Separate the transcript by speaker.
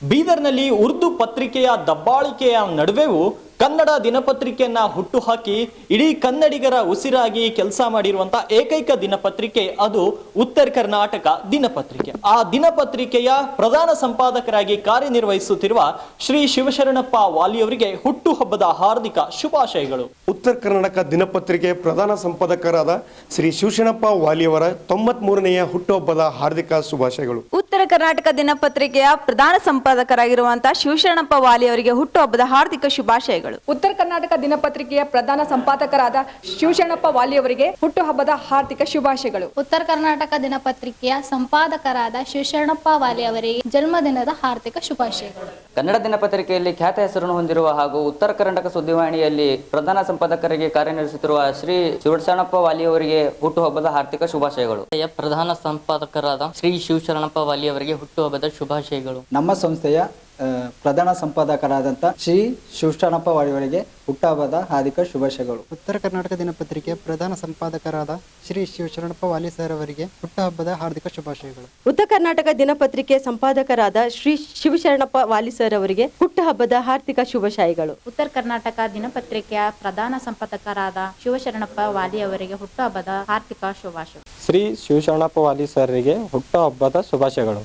Speaker 1: ಬೀದರ್ನಲ್ಲಿ ಉರ್ದು ಪತ್ರಿಕೆಯ ದಬ್ಬಾಳಿಕೆಯ ನಡುವೆಯೂ ಕನ್ನಡ ದಿನಪತ್ರಿಕೆಯನ್ನ ಹುಟ್ಟುಹಾಕಿ ಇಡೀ ಕನ್ನಡಿಗರ ಉಸಿರಾಗಿ ಕೆಲಸ ಮಾಡಿರುವಂತಹ ಏಕೈಕ ದಿನಪತ್ರಿಕೆ ಅದು ಉತ್ತರ ಕರ್ನಾಟಕ ದಿನಪತ್ರಿಕೆ. ಆ ದಿನಪತ್ರಿಕೆಯ ಪ್ರಧಾನ ಸಂಪಾದಕರಾಗಿ ಕಾರ್ಯನಿರ್ವಹಿಸುತ್ತಿರುವ ಶ್ರೀ ಶಿವಶರಣಪ್ಪ ವಾಲಿಯವರಿಗೆ ಹುಟ್ಟುಹಬ್ಬದ ಹಾರ್ದಿಕ ಶುಭಾಶಯಗಳು.
Speaker 2: ಉತ್ತರ ಕರ್ನಾಟಕ ದಿನಪತ್ರಿಕೆ ಪ್ರಧಾನ ಸಂಪಾದಕರಾದ ಶ್ರೀ ಶಿವಶರಣಪ್ಪ ವಾಲಿಯವರ 93ನೆಯ ಹುಟ್ಟುಹಬ್ಬದ ಹಾರ್ದಿಕ ಶುಭಾಶಯಗಳು.
Speaker 3: ಉತ್ತರ ಕರ್ನಾಟಕ ದಿನಪತ್ರಿಕೆಯ ಪ್ರಧಾನ ಸಂಪಾದಕರಾಗಿರುವಂತಹ ಶಿವಶರಣಪ್ಪ ವಾಲಿ ಅವರಿಗೆ ಹುಟ್ಟುಹಬ್ಬದ ಹಾರ್ದಿಕ ಶುಭಾಶಯಗಳು.
Speaker 4: ಉತ್ತರ ಕರ್ನಾಟಕ ದಿನಪತ್ರಿಕೆಯ ಪ್ರಧಾನ ಸಂಪಾದಕರಾದ ಶಿವಶರಣಪ್ಪ ವಾಲಿ ಅವರಿಗೆ ಹುಟ್ಟುಹಬ್ಬದ ಹಾರ್ದಿಕ ಶುಭಾಶಯಗಳು.
Speaker 5: ಉತ್ತರ ಕರ್ನಾಟಕ ದಿನಪತ್ರಿಕೆಯ ಸಂಪಾದಕರಾದ ಶಿವಶರಣಪ್ಪ ವಾಲಿ ಅವರಿಗೆ ಜನ್ಮದಿನದ ಹಾರ್ದಿಕ ಶುಭಾಶಯಗಳು.
Speaker 6: ಕನ್ನಡ ದಿನಪತ್ರಿಕೆಯಲ್ಲಿ ಖ್ಯಾತ ಹೆಸರನ್ನು ಹೊಂದಿರುವ ಹಾಗೂ ಉತ್ತರ ಕರ್ನಾಟಕ ಸುದ್ದಿವಾಹಿನಿಯಲ್ಲಿ ಪ್ರಧಾನ ಸಂಪಾದಕರಾಗಿ ಕಾರ್ಯನಿರ್ವಹಿಸುತ್ತಿರುವ ಶ್ರೀ ಶಿವಶರಣಪ್ಪ ವಾಲಿ ಅವರಿಗೆ ಹುಟ್ಟುಹಬ್ಬದ ಹಾರ್ದಿಕ ಶುಭಾಶಯಗಳು.
Speaker 7: ಪ್ರಧಾನ ಸಂಪಾದಕರಾದ ಶ್ರೀ ಶಿವಶರಣಪ್ಪ ವಾಲಿ ಅವರಿಗೆ ಹುಟ್ಟುಹಬ್ಬದ ಶುಭಾಶಯಗಳು.
Speaker 8: ನಮ್ಮ ಸಂಸ್ಥೆಯ ಪ್ರಧಾನ ಸಂಪಾದಕರಾದಂಥ ಶ್ರೀ ಶಿವಶರಣಪ್ಪ ವಾಲಿಯವರಿಗೆ ಹುಟ್ಟುಹಬ್ಬದ ಹಾರ್ದಿಕ ಶುಭಾಶಯಗಳು.
Speaker 9: ಉತ್ತರ ಕರ್ನಾಟಕ ದಿನಪತ್ರಿಕೆಯ ಪ್ರಧಾನ ಸಂಪಾದಕರಾದ ಶ್ರೀ ಶಿವಶರಣಪ್ಪ ವಾಲಿ ಸರ್ ಅವರಿಗೆ ಹುಟ್ಟುಹಬ್ಬದ ಹಾರ್ದಿಕ ಶುಭಾಶಯಗಳು.
Speaker 10: ಉತ್ತರ ಕರ್ನಾಟಕ ದಿನಪತ್ರಿಕೆ ಸಂಪಾದಕರಾದ ಶ್ರೀ ಶಿವಶರಣಪ್ಪ ವಾಲಿ ಸರ್ ಅವರಿಗೆ ಹುಟ್ಟುಹಬ್ಬದ ಹಾರ್ದಿಕ ಶುಭಾಶಯಗಳು.
Speaker 11: ಉತ್ತರ ಕರ್ನಾಟಕ ದಿನಪತ್ರಿಕೆಯ ಪ್ರಧಾನ ಸಂಪಾದಕರಾದ ಶಿವಶರಣಪ್ಪ ವಾಲಿ ಅವರಿಗೆ ಹುಟ್ಟುಹಬ್ಬದ ಹಾರ್ದಿಕ ಶುಭಾಶಯಗಳು.
Speaker 12: ಶ್ರೀ ಶಿವಶರಣಪ್ಪ ವಾಲಿ ಸರ್ರಿಗೆ ಹುಟ್ಟುಹಬ್ಬದ ಶುಭಾಶಯಗಳು.